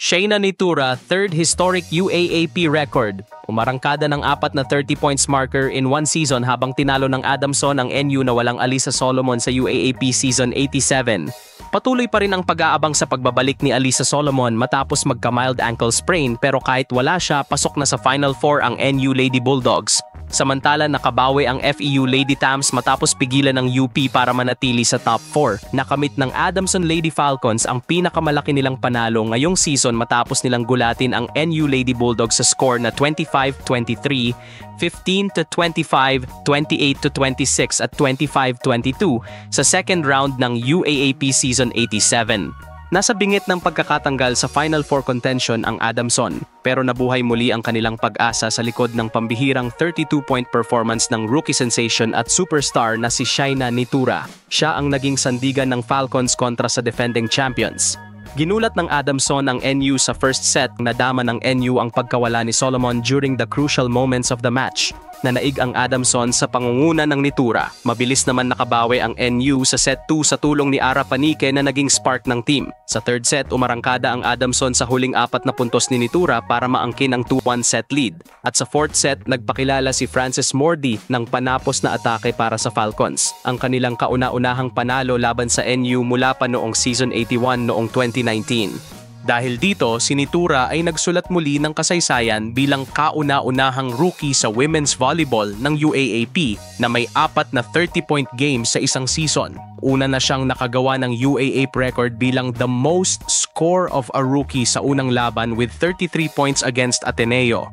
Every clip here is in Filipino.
Shayna Nitura, third historic UAAP record. Umarangkada ng 4 na 30 points marker in one season habang tinalo ng Adamson ang NU na walang Alyssa Solomon sa UAAP Season 87. Patuloy pa rin ang pag-aabang sa pagbabalik ni Alyssa Solomon matapos magka-mild ankle sprain pero kahit wala siya, pasok na sa Final Four ang NU Lady Bulldogs. Samantala nakabawi ang FEU Lady Tams matapos pigilan ng UP para manatili sa top 4. Nakamit ng Adamson Lady Falcons ang pinakamalaki nilang panalo ngayong season matapos nilang gulatin ang NU Lady Bulldogs sa score na 25-23, 15-25, 28-26 at 25-22 sa second round ng UAAP Season 87. Nasa bingit ng pagkakatanggal sa Final Four contention ang Adamson, pero nabuhay muli ang kanilang pag-asa sa likod ng pambihirang 32-point performance ng rookie sensation at superstar na si Shayna Nitura. Siya ang naging sandigan ng Falcons kontra sa defending champions. Ginulat ng Adamson ang NU sa first set, nadama ng NU ang pagkawala ni Solomon during the crucial moments of the match. Nanaig ang Adamson sa pangunguna ng Nitura. Mabilis naman nakabawi ang NU sa set 2 sa tulong ni Ara Panique na naging spark ng team. Sa third set, umarangkada ang Adamson sa huling 4 na puntos ni Nitura para maangkin ang 2-1 set lead. At sa fourth set, nagpakilala si Frances Mordi ng panapos na atake para sa Falcons. Ang kanilang kauna-unahang panalo laban sa NU mula pa noong Season 81 noong 2019. Dahil dito, si Nitura ay nagsulat muli ng kasaysayan bilang kauna-unahang rookie sa women's volleyball ng UAAP na may 4 na 30-point games sa isang season. Una na siyang nakagawa ng UAAP record bilang the most score of a rookie sa unang laban with 33 points against Ateneo.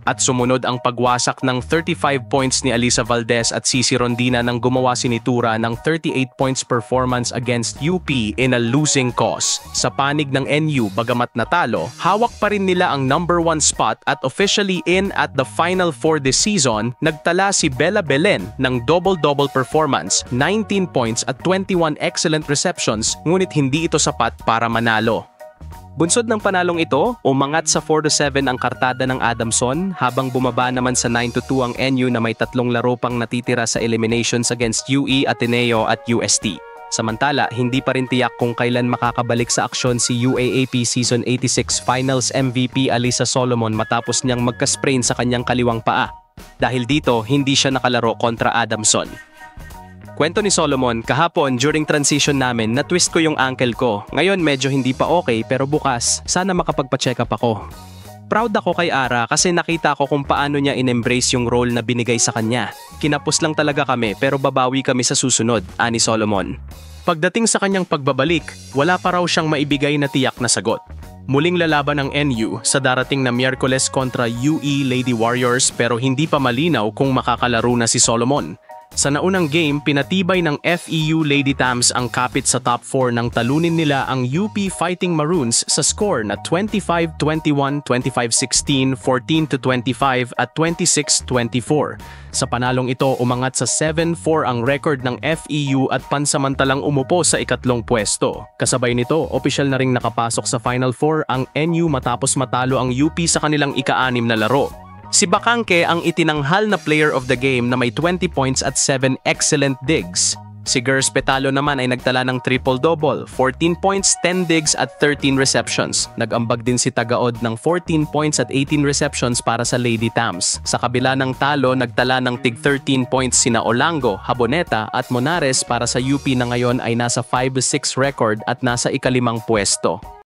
At sumunod ang pagwasak ng 35 points ni Alyssa Valdez at Cici Rondina nang gumawa si Nitura ng 38 points performance against UP in a losing cause. Sa panig ng NU, bagamat natalo, hawak pa rin nila ang number 1 spot at officially in at the Final Four this season, nagtala si Bella Belen ng double-double performance, 19 points at 21 excellent receptions, ngunit hindi ito sapat para manalo. Bunsod ng panalong ito, umangat sa 4-7 ang kartada ng Adamson habang bumaba naman sa 9-2 ang NU na may 3 laro pang natitira sa eliminations against UE, Ateneo at UST. Samantala, hindi pa rin tiyak kung kailan makakabalik sa aksyon si UAAP Season 86 Finals MVP Alyssa Solomon matapos niyang magka-sprain sa kanyang kaliwang paa. Dahil dito, hindi siya nakalaro kontra Adamson. Kwento ni Solomon, kahapon during transition namin, na-twist ko yung ankle ko. Ngayon medyo hindi pa okay pero bukas, sana makapagpa-check up ako. Proud ako kay Ara kasi nakita ko kung paano niya in-embrace yung role na binigay sa kanya. Kinapos lang talaga kami pero babawi kami sa susunod, ani Solomon. Pagdating sa kanyang pagbabalik, wala pa raw siyang maibigay na tiyak na sagot. Muling lalaban ng NU sa darating na Miyerkules kontra UE Lady Warriors pero hindi pa malinaw kung makakalaro na si Solomon. Sa naunang game, pinatibay ng FEU Lady Tams ang kapit sa top 4 nang talunin nila ang UP Fighting Maroons sa score na 25-21, 25-16, 14-25 at 26-24. Sa panalong ito, umangat sa 7-4 ang record ng FEU at pansamantalang umupo sa ikatlong pwesto. Kasabay nito, opisyal na ring nakapasok sa Final Four ang NU matapos matalo ang UP sa kanilang ika-6 na laro. Si Bakangke ang itinanghal na player of the game na may 20 points at 7 excellent digs. Si Gers Petalo naman ay nagtala ng triple-double, 14 points, 10 digs at 13 receptions. Nag-ambag din si Tagaod ng 14 points at 18 receptions para sa Lady Tams. Sa kabila ng talo, nagtala ng tig 13 points sina Olango, Haboneta at Monares para sa UP na ngayon ay nasa 5-6 record at nasa ika-5 pwesto.